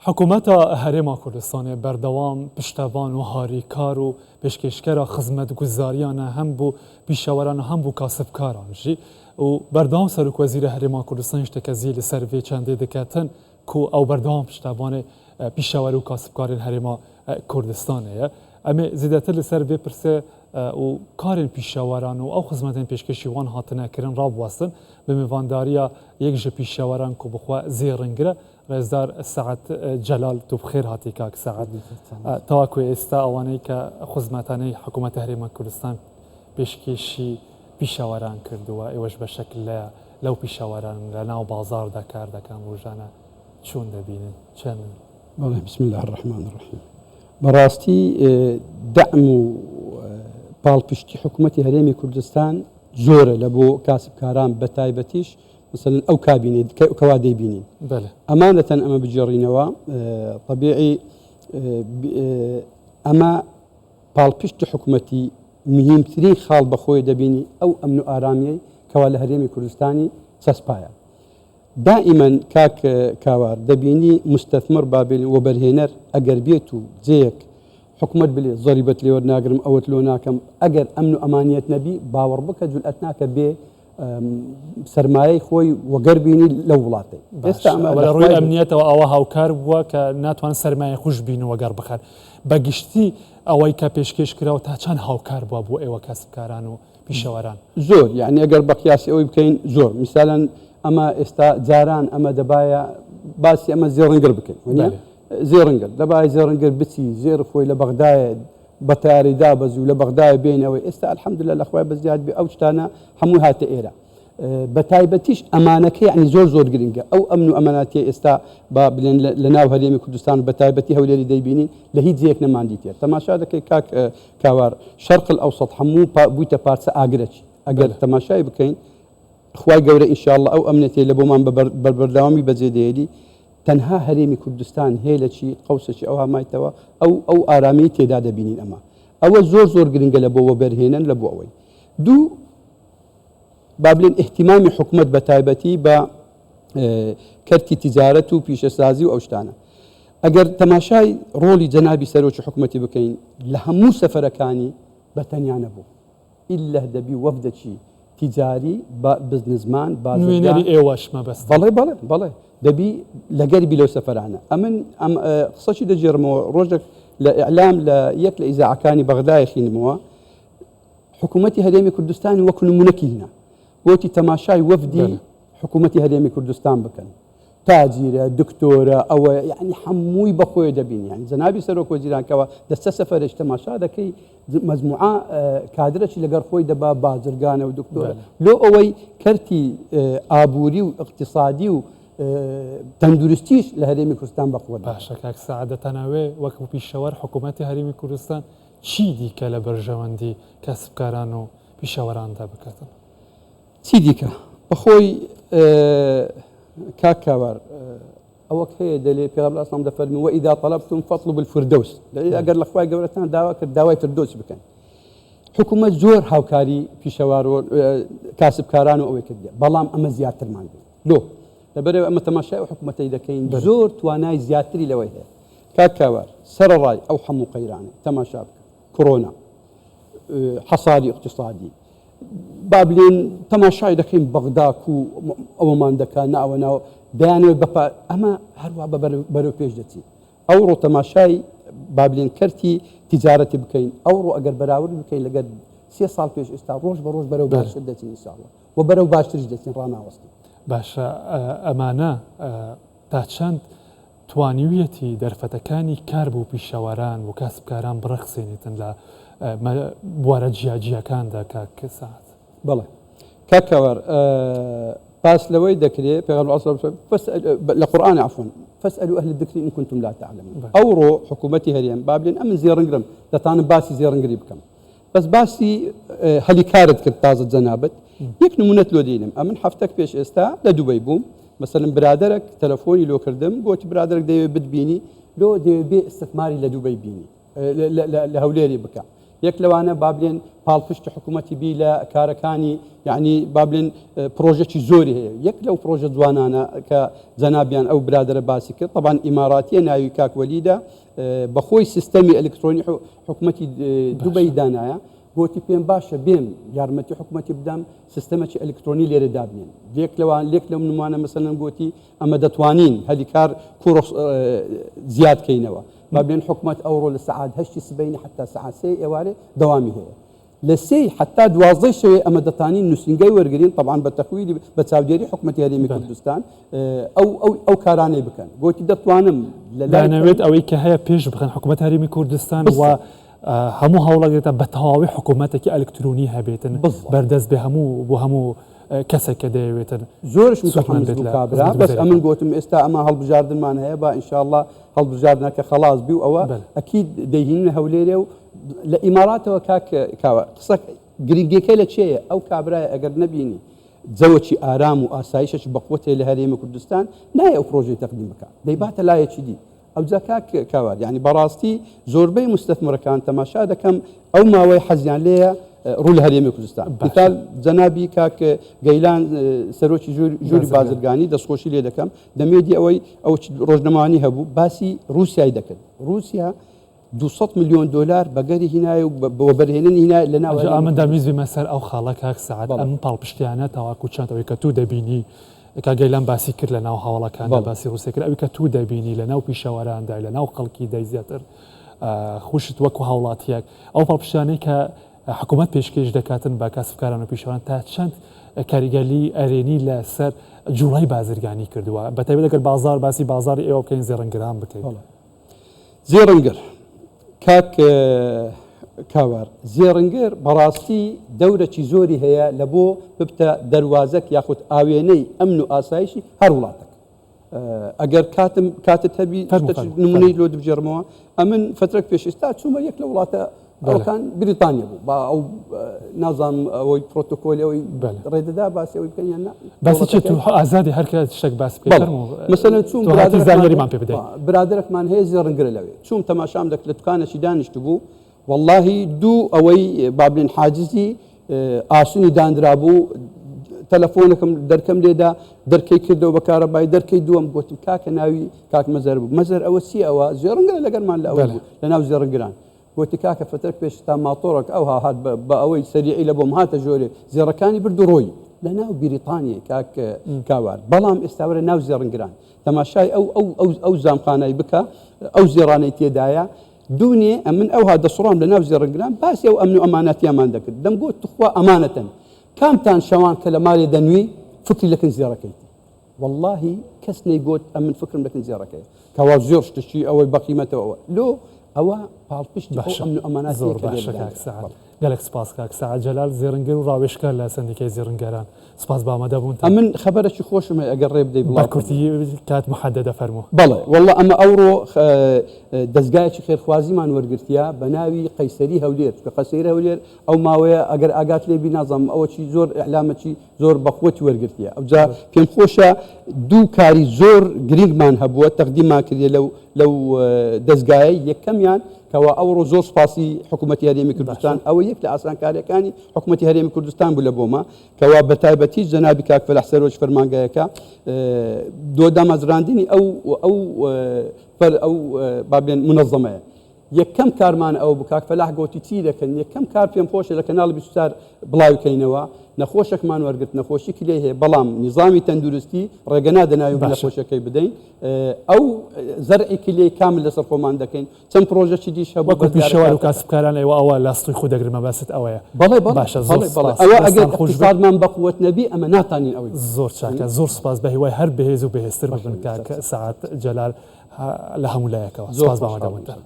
حکومت هرم کردستان بردوام پشتوان و هاریکار و پیشکشکار خدمتگزاریان هم بو پیشاوران هم بو کاسبکاران جی و بردوام سرک وزیر هرم کردستان اشتکازی لسر وی چنده دکتن کو او بردوام پشتوان پیشاور و کاسبکار هرم کردستانه اما زیادتر لسر وی پرسه و کارن پیشاوران و او خدمتن پیشکشی وان هاتنه کرن راب واسن به میوانداریا یک ج پیشاوران کو بخوا زیرنگره رزدار سعد جلال تو بخير هاتيكاك سعد تواكو استا اواني كخدمتاني حكومه هرم كردستان بيشكيشي بيشاوران كردوا ايواش بشكل لو بيشاوران لناو بازار دكار دكان روجانا شون دبينن چن والله بسم الله الرحمن الرحيم براستي دعم بالبشتي حكومه هرم كردستان زور لبو كاسب كاران بتايبتيش مثلا او كابيني كوادي بينين بله امانه اما بجرينوا طبيعي اما بالبشت حكومتي مهم ترين خال بخوي دبيني او امن ارامي كواله هرمي كردستاني سسبايا دائما كاك كاوار دبيني مستثمر بابل وبرهنر اجر بيتو زيك حكومت بلي ضربت لي ورناقرم اوت لوناكم اجر امن امانيه نبي باور بك جلاتناك به سرمایه خوی وقربینی لولاتی. ولی روی امنیت و آواه و کار بوا که ناتوان سرمایه خوش بین و قرب خر. بگشتی آوای که پیشکش کرد و تا چند هاو کار بوا بو ایوا کسب کاران و پیشوران. زور یعنی اگر بقیاسی اوی بکن زور. مثلا اما استا زاران اما دبایا باسی اما زیرنگر بکن. زیرنگر دبای زیرنگر بسی زیر خوی لبغداد بطاري دابز ولا بغداد بينه استا الحمد لله الاخوه بزياد باوجتانا حمو هات ايرا بتايبتيش امانك يعني زور جرينجا او امن اماناتي استا لناو هريمي كردستان بتايبتي هولي ديبينين لهي زيكنا ما عندي تماشا دك كاك كاوار شرق الاوسط حمو بويتا بارس اجرتش اجر تماشاي بكين اخوي قوري ان شاء الله او امنتي لبومان ببرداومي بزيديدي تنها هريمي كردستان هي شيء قوسه شيء او مايتوا او ارامي تعداد بينين اما او زور جرينجا لبو وبرهينن لبو اوي دو بابلين اهتمام حكومه بتايبتي ب كرتي تجارته بيش اساسي واوشتانا اگر تماشاي رولي جنابي سروش حكومتي بكين لهمو سفركاني بتنيانبو الا دبي وفد شيء تجاري بزنسمان نوينري ايواش ما بس بله دبي لقربي لو سفرانا ام قصتي دجرمو روجك لاعلام لا يك اذا كان بغداد خينموا حكومتي هريمي كردستان وكن منكهنا وتي تماشاي وفدي حكومتي هريمي كردستان بكن تاجيره دكتوره او يعني حموي بخوي دبين يعني زنابي سروك وزيران كوا دست سفر تماشا دكي مجموعه كادرش لقر خوي دبا بازرقانه ودكتوره لو اوي كرتي ابوري واقتصادي تندرستيش لهريمي كردستان بقوه باشا كاك سعاده تناوي وكو بيشاور حكومتي هريمي كردستان چی دی که لبرجواندی کسب کارانو پیشاوران دا بکاتن چی دیکه بخوی كاكاور او هي دلي في قبل اصلا دفرمي واذا طلبتم فاطلبوا الفردوس اقل الاخوه قبلتنا داوي فردوس بكن حكومه زور هاوكاري في شوارو كاسب كارانو او كده بلام اما زياتر ماندي لو لبري اما تماشى حكومتي دكين زور تواناي زياتري لويه كاكاور سرراي او حمو قيراني تماشى كورونا حصاري اقتصادي بابلين تماشاي دكين بغداكو او مان دكا ناو دانو بابا اما هروا برو بيج دتي اورو تماشاي بابلين كرتي تجارتي بكين اورو اگر براور بكين لقد 3 سال بيش استا روج بروج برو باش دتي ان شاء الله وبرو باش تجدتي رانا وسطي باشا امانه تاچند توانیویەتی دەرفەتەکانی کار بوو پیشەوەران و کاسبکاران بڕەخسێنێتن لە بوارە جیاجیەکاندا کاک سعد بەڵێ کاکەوەر باس لەوەی دەکرێت پێغەمبەر لە قورئان عفوا فاسألوا أهل الذكر إن كنتم لا تعلمون أورو حكومتي هريم بابلين أمن زيرنجرم دتان باسي زيرنجري بكم بس باسي هلي كارت كرت تازة زنابت يك نمونة لو دينم أمن حفتك بيش استا لدبي بوم مثلا برادرك تلفوني لو كردم قلت برادرك دي بتبيني لو دي بي استثماري لدبي بيني لهوليري بكا یەک لەوانە بابلێن پاڵپشتی حکوومەتی بی لە کارەکانی یعنی بابلێن پرۆژێکی زۆری هەیە یەک لەو پرۆژە جوانانە کە جەنابیان ئەو برادرە باسی کرد طبعاً ئیماراتیە ناوی کاکوەلیدا بەخۆی سیستەمی ئەلکترۆنی حکوومەتی دوبەی دانایە گوتی پێم باشە بێم یارمەتی حکوومەتی بدەم سیستەمێکی ئەلکترۆنی لێرە دابنێن لێک لەو نمانە مەسەلەن گوتی ئەمە دەتوانین هەلی کار کوڕ زیادکەینەوە بابلێن حکوومەت ئەوڕۆ لە سەعات 8 سبەینی حتا سەعات 3 ئێوارێ دەوامی هەیە لە 3 حتا 12 شەوێ ئەمە دەتوانین نووسینگەی وەرگین طبعاً بە تەخویلی بە چاودێری حکوومەتی هەرێمی کوردستان ئەو کارانەی بکەن گوتی دەتوانم دەنەوێت ئەوەی کە هەیە پێش بخەن حکوومەت هەرێمی کوردستان و هەموو هەوڵەکێتە بە تەواوی حکوومەتێکی ئەلکترۆنی هەبێتن بەردەست بێ هەموو کەسێک کە دەیەوێتن زۆرش کابرا بەس ئەمن گوتم ئێستا ئەمە هەڵبژاردنمان هەیە بە ئینشاءالله هەڵبژاردنەکە خەڵاس بی و ئەوە ئەکید دەیهینە هەولێرێ و لە ئیماراتەوە کاوە قسە گرنگەکەی لە چێیە ئەو کابرایە ئەگەر نەبینی جەوەکی ئارام و ئاسایشش بەقوتێ لە هەرێمی کوردستان نایە ئەو پرۆژەی تەقدیم بکات دەیباتە لایەکی دی ئەو جاکاک کاوار یعنی بەڕاستی زۆربەی مستەثمرەکان تەماشا دەکەم ئەو ماوەی حەزیان لێیە ڕوو لە هەرێمی کوردستان مثال جەنابی کاک گەیلان سەرۆکی ژووری بازرگانی دەستخۆشی لێ دەکەم دەمێدی ئەو ڕۆژنەمانی هەبوو باسی رووسیای دەکرد رووسیا 200 میلیۆن دلار بەگەری هینایە و بۆ بەرهێننی هینای لە ناو ئەمە دەمیزی مەسەر ئەو خاڵە کاک سەعات ئەم پاڵپشتیانە تاواکو چەندەوەی کە تو دەبینی کاگەیلان باسی کرد لە ناو هەوڵەکاندا باسی رووسیا کرد ئەوی کە تو دەبینی لە ناو پیشەوەراندا لە ناو خەڵکی دەی زیاتر خوشت وەکو هاوڵاتیەک ئەو پاڵپشتیانەی کە حکوومەت پێشکەش دەکاتن بە کەسبکاران و پیشەوەران تا چەند کاریگەری ئەرێنی لەسەر جوڵای بازرگانی کردووە بەتایبەت ئەگەر بازار باسی بازاری ئێوە بکەین زێڕەنگران بکەین زێڕەنگر کاک کاوار زێڕەنگر بەڕاستی دەورەی زۆری هەیە لە بۆ ببتە دەواازەک یاخود ئاوێنەی ئەمن و ئاسایشی هەر وڵاتێک ئەگەر کاتت هەبی نمونەی لۆ دبژێڕمەوە ئەمن فترێک پێشستا چوومە یەک لە وڵاتە ئەوکان بریتانیا بوو با ئەو نازانم ئەوەی پرۆتۆکۆلی ئەوەی ڕێدەدا باسی ئەوی بکەن یان باسی چێت ئازادی هەرکە شتێک باس پێ مەسەلەن چوون زانیاریمان پێ بدەین برادرێکمان هەیە زێڕەنگرە لەوێ چوون تەماشام دەکرد لە دوکانێکی دانیشت بوو واللهی دوو ئەوەی بابلێن حاجزی ئاسوونی دانرا بوو تەلەفۆنەکەم دەرکەم لێدا دەرکەی کردەوە بەکارەبای دەرکەی دووەم گوتم کاکە ناوی کاک مەزەر بوو مەزەر ئەوە چی ئەوە زێڕەنگرە لەگەرمان لە ئەوە لە ناو زێڕەنگران گوتی کاکە فترێک پێش تا ماتۆڕێک ئەو هاات بە ئەوەی سەریعی لە بۆم هاتە ژۆرێ زێڕەکانی برد و ڕۆی لە ناو بریتانیە کاک کاوار بەڵام ئێستاوەرە ناو زێڕەنگران تەماشای ئەو زامخانای بکە ئەو زێڕانەی تێدایە دوونێ ئەمن ئەو ها دەسڕام لە ناو زێڕەنگران باسی ئەو ئەمن و ئەمانەتیامان دەکرد دەمگوت توخوا ئەمانەتەن کامتان شەوان کە لە مالێ دەنووی فکری لەکن زێڕەکەیتی واللهی کەس نەیگوت ئەمن فکرم لەکن زێڕەکەی کەوا زۆر شتشی ئەوەی بەقیمەتەوە لۆ ئەوە پاڵپشتی ئەمن و ئەمانەت زۆر باشە کاک سەعات گەلێک سپاس کاک سەعات جەلال زێڕەنگەر و ڕاوێژکار لە سندیکەی زێڕەنگەران سپاس بە ئامادە بوون ئەمن خەبەرێکی خۆشم هەیە ئەگەر ڕێ بدەی بڵا کورتی کات محەدەدە فەرموو بەڵێ والله ئەمە ئەوڕۆ دەستگایەکی خێرخوازیمان وەرگرتیا بە ناوی قەیسەری هەولێر کە قەسەری هەولێر ئەو ماوەیە ئەگەر ئاگات لێبی نازانم ئەوەی زۆر ئەعلامەکی زۆر بەخۆتی وەرگرتیا ئەوجا پێم خۆشە دوو کاری زۆر گرنگمان هەبووە تەقدیممان کردێ لەو دەستگایە یەکەمیان کەوا ئەوڕۆ زۆر سپاسی حکوومەتی هەرێمی کوردستان ئەوە یەک لە ئاسانکاریەکانی حکوومەتی هەرێمی کوردستان بوو لە بۆمە کەوا بە تایبەتی جەنابی کاک فەلاح سەرۆج فەرمانگایەکە دۆدامەزراندنی ئەو بابلێن منەظەمەیە یەکەم کارمان ئەو بکاک فەلاح گوتی چی دەکەن یەکەم کار پێم خۆشە لە کەناڵ 24 بڵاوکەینەوە نەخۆشێکمان وەرگرت نەخۆشیکی لێ هەیە بەڵام نظامی تەندروستی ڕێگەنا دەناوی نەخۆشەکەی بدەین ئەو زەرعێکی لێ کامل لەسەر خۆمان دەکەین چەند پرۆژەی دیش هەبوو وەکو پیشەوەر و کاسبکاران ئەوە لاستوی خۆ دەگرمە باست ئەوەیە بەڵێ باشە ئەوە ئەگەر اقتصادمان بەقووەت نەبی ئەمە ناتانین ئەوەی زۆر چاکە زۆر سپاس بە هیوای هەر بەهێز و بەهێزتر ببن کاک سەعات جەلال لە هەموو لایەکەوە سپاس بە ئامادەبوونتان